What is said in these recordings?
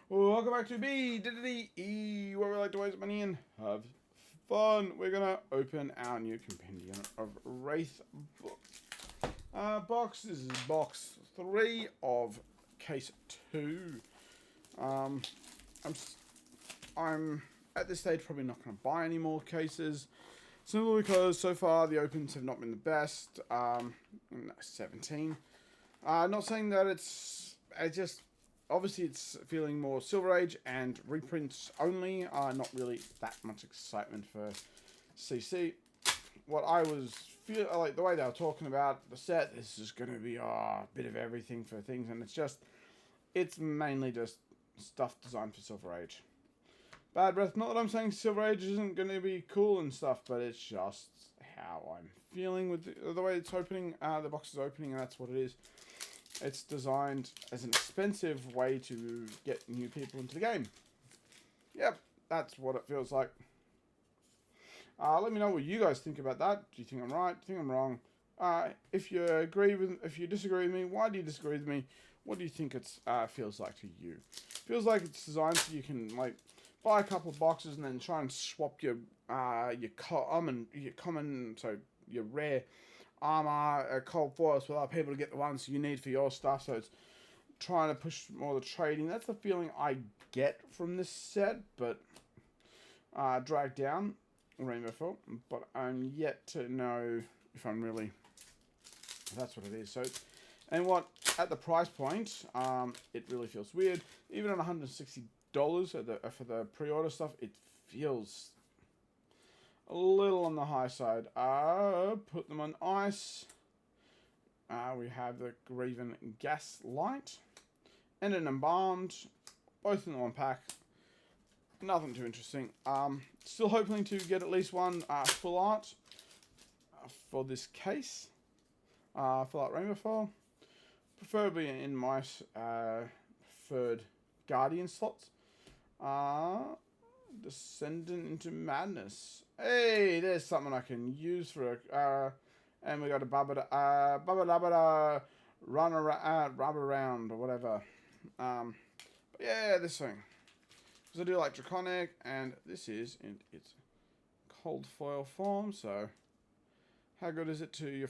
Welcome back to BDDE, where we like to waste money and have fun. We're gonna open our new Compendium of Rathe book. Box. This is box 3 of case 2. Um, I'm at this stage probably not going to buy any more cases, simply because so far the opens have not been the best. 17. Not saying that obviously it's feeling more Silver Age and reprints only. Not really that much excitement for CC. What I was like the way they were talking about the set, this is going to be a bit of everything for things, and it's mainly just stuff designed for Silver Age. Bad breath. Not that I'm saying Silver Age isn't going to be cool and stuff, but it's just how I'm feeling with the way it's opening. The box is opening, and that's what it is. It's designed as an expensive way to get new people into the game. Yep, that's what it feels like. Let me know what you guys think about that. Do you think I'm right? Do you think I'm wrong? If you disagree with me, why do you disagree with me? What do you think it feels like to you? Feels like it's designed so you can like buy a couple of boxes and then try and swap your rare armor, cold foils for other people to get the ones you need for your stuff. So it's trying to push more the trading. That's the feeling I get from this set, but drag down Rainbow Foil. But I'm yet to know if that's what it is. So, and what at the price point, it really feels weird. Even at $160 for the pre-order stuff, it feels a little on the high side. Put them on ice. We have the Graven Gaslight and an Embalmed, both in the one pack. Nothing too interesting. Still hoping to get at least one full art for this case. Full art Rainbow Foil, preferably in my preferred Guardian slots. Descendant into Madness. Hey, there's something I can use for and we got a Baba run around or whatever. But yeah, this thing. Because I do like Draconic, and this is in its cold foil form. So, how good is it to your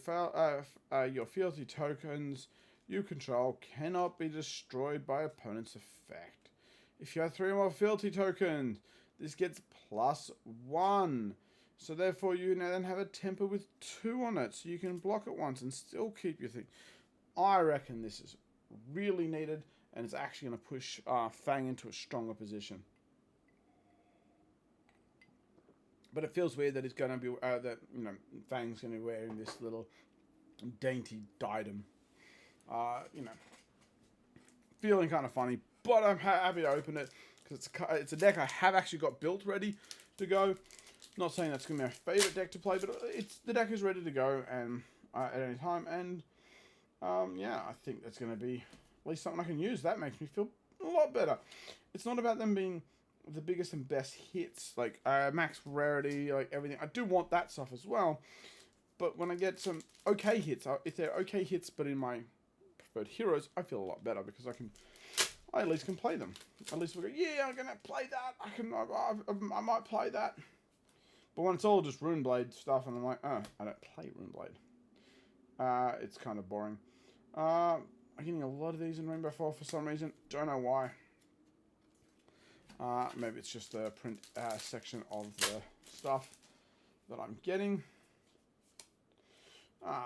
fealty tokens you control cannot be destroyed by opponent's effect. If you have 3 more fealty tokens, this gets +1. So therefore you now then have a temper with 2 on it. So you can block it once and still keep your thing. I reckon this is really needed, and it's actually going to push Fang into a stronger position. But it feels weird that it's going to be Fang's going to be wearing this little dainty diadem. Feeling kind of funny, but I'm happy to open it because it's a deck I have actually got built ready to go. Not saying that's going to be my favorite deck to play, but the deck is ready to go and at any time. And yeah, I think that's going to be at least something I can use. That makes me feel a lot better. It's not about them being the biggest and best hits, like max rarity, like everything. I do want that stuff as well. But when I get some okay hits, if they're okay hits, but in my preferred heroes, I feel a lot better because I at least can play them. At least we go, yeah, I'm gonna play that. I might play that. But when it's all just Runeblade stuff, and I'm like, oh, I don't play Runeblade. It's kind of boring. I'm getting a lot of these in Rainbow Foil for some reason. Don't know why. Maybe it's just the print section of the stuff that I'm getting.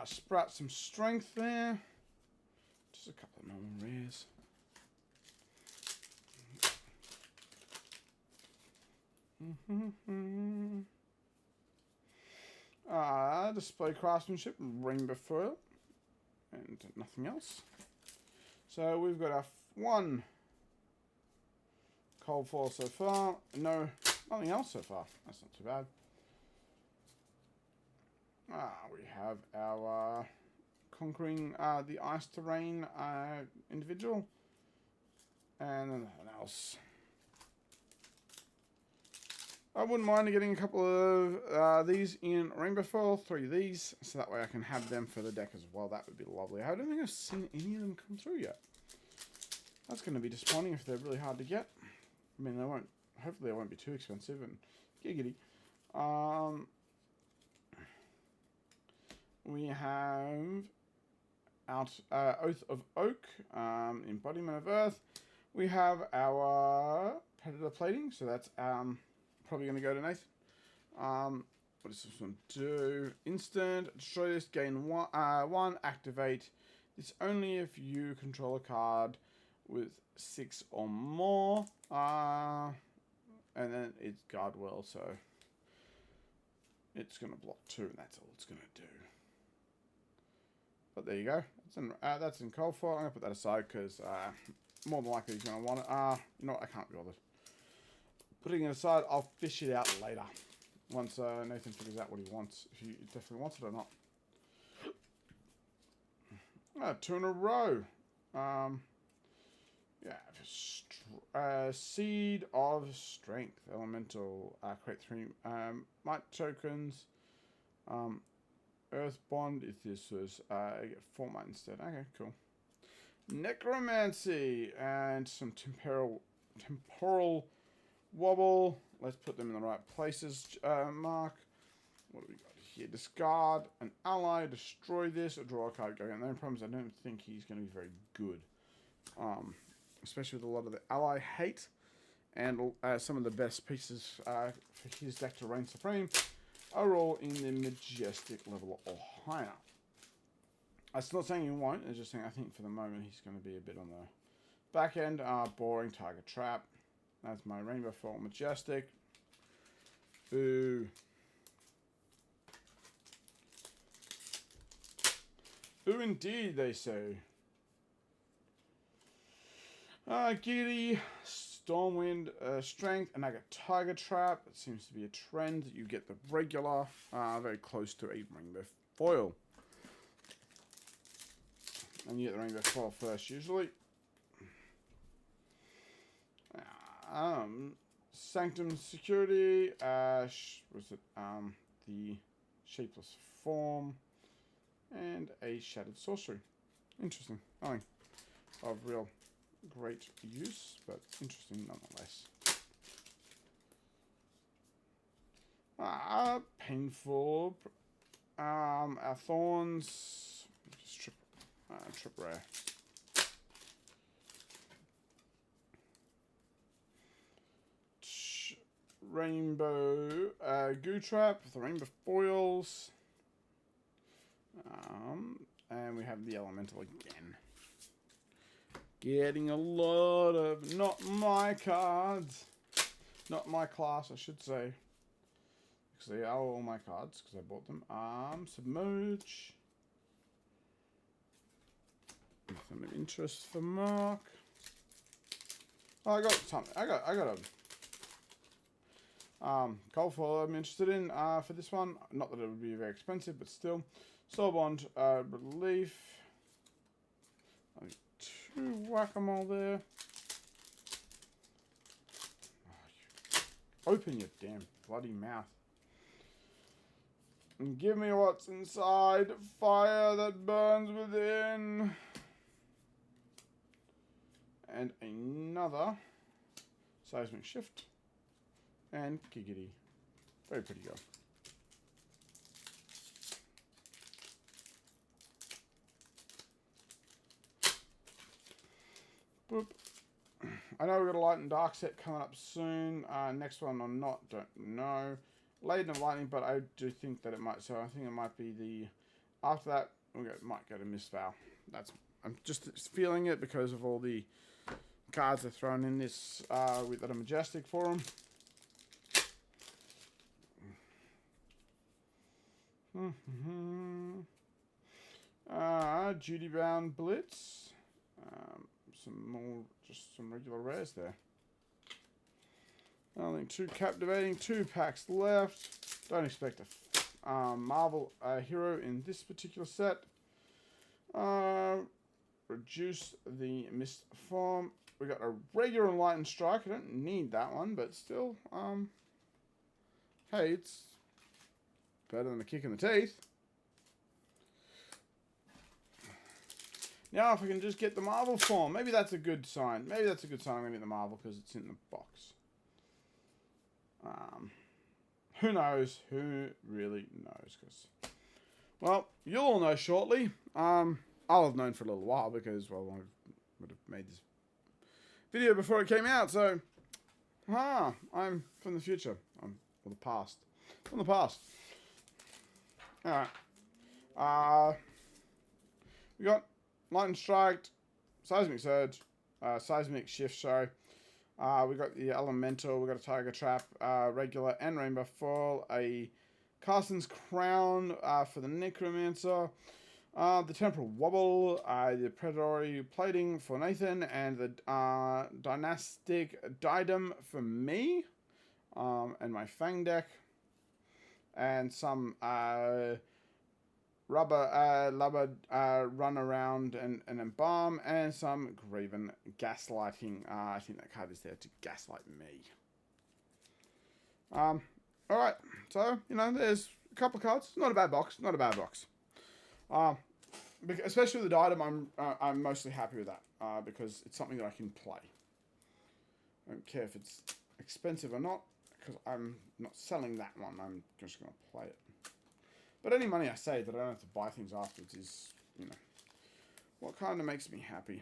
Sprout some strength there. Just a couple of normal rares. Display craftsmanship, Rainbow Foil, and nothing else. So we've got our 1 cold foil so far. No, nothing else so far. That's not too bad. We have our conquering the ice terrain individual, and then nothing else. I wouldn't mind getting a couple of these in Rainbow Foil, 3 of these, so that way I can have them for the deck as well. That would be lovely. I don't think I've seen any of them come through yet. That's going to be disappointing if they're really hard to get. I mean, they won't. Hopefully, they won't be too expensive and giggity. We have Oath of Oak, Embodiment of Earth. We have our Predator Plating, so that's probably going to go to Nathan. What does this one do? Instant, destroy this, gain one, activate. This only if you control a card with 6 or more. And then it's guard well, so it's going to block 2, and that's all it's going to do. But there you go. That's in cold foil. I'm going to put that aside because more than likely he's going to want it. No, I can't be bothered. Putting it aside, I'll fish it out later. Once Nathan figures out what he wants. If he definitely wants it or not. 2 in a row. Seed of Strength. Elemental. Create 3 might tokens. Earth Bond. If this was I get 4 might instead. Okay, cool. Necromancy and some temporal wobble. Let's put them in the right places. Mark. What do we got here? Discard an ally. Destroy this. Or draw a card. Going on. The only problem is I don't think he's going to be very good. Especially with a lot of the ally hate. And some of the best pieces for his deck to reign supreme are all in the majestic level or higher. I'm not saying he won't. I'm just saying I think for the moment he's going to be a bit on the back end. Boring target trap. That's my Rainbow Foil Majestic. Boo. Boo indeed, they say. Giddy, Stormwind, Strength, and I got Tiger Trap. It seems to be a trend that you get the regular, very close to a Rainbow Foil. And you get the Rainbow Foil first, usually. Sanctum Security, was it the Shapeless Form, and a Shattered Sorcery. Interesting. Nothing of real great use, but interesting nonetheless. Painful. Our Thorns. Just trip rare. Rainbow Goo Trap with the Rainbow Foils. And we have the Elemental again. Getting a lot of not my cards. Not my class, I should say. Because they are all my cards, because I bought them. Submerge. Nothing of interest for Mark. Oh, I got something. I got a cold foil I'm interested in for this one. Not that it would be very expensive, but still. Soul Bond Relief. 2 whack-a-mole there. Open your damn bloody mouth. And give me what's inside. Fire that burns within. And another Seismic Shift. And Giggity. Very pretty girl. Boop. I know we've got a Light and Dark set coming up soon. Next one or not, don't know. Laden of Lightning, but I do think that it might. So I think it might be the. After that, might go to Mistval. I'm just feeling it because of all the cards they're thrown in this with that are majestic for them. Duty Bound Blitz. Some regular rares there. Only 2 captivating, 2 packs left. Don't expect a Marvel hero in this particular set. Reduce the Mist form. We got a regular Enlightened Strike. I don't need that one, but still, hey, it's better than a kick in the teeth. Now if I can just get the Marvel form. Maybe that's a good sign. Maybe that's a good sign I'm going to get the Marvel because it's in the box. Who knows? Who really knows? Because, well, you'll all know shortly. I'll have known for a little while because, well, I would have made this video before it came out. So, I'm from the future. I'm from the past. From the past. Alright. We got Lightning Strike, Seismic Surge, Seismic Shift, sorry. We got the Elemental, we got a Tiger Trap, Regular and Rainbow Fall, a Carson's Crown for the Necromancer, the Temporal Wobble, the Predatory Plating for Nathan, and the Dynastic Diadem for me, and my Fang deck, and some Rubber Run Around and Embalm, and some Graven Gaslighting. I think that card is there to gaslight me. Alright, so, you know, there's a couple of cards. Not a bad box. Not a bad box. Especially with the Diadem, I'm mostly happy with that, because it's something that I can play. I don't care if it's expensive or not, because I'm not selling that one. I'm just going to play it. But any money I save that I don't have to buy things afterwards is, you know, what kind of makes me happy.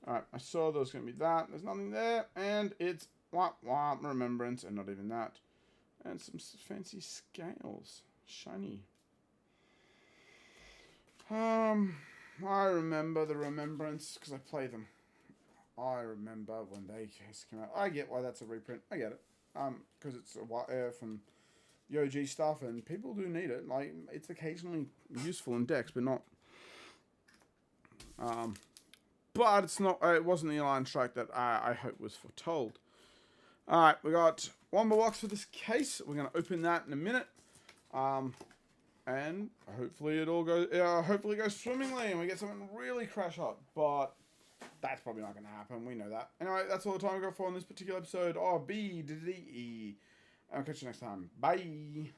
Alright, I saw there was going to be that. There's nothing there. And it's Remembrance, and not even that. And some fancy scales. Shiny. I remember the Remembrance because I play them. I remember when they came out. I get why that's a reprint. I get it. Because it's from the OG stuff, and people do need it. Like, it's occasionally useful in decks, but not. But it's not. It wasn't the Lion Strike that I hope was foretold. All right, we got one more box for this case. We're gonna open that in a minute, and hopefully it all goes. Hopefully it goes swimmingly, and we get something really crash hot. But that's probably not gonna happen. We know that. Anyway, that's all the time we got for on this particular episode of BDE. I'll catch you next time. Bye.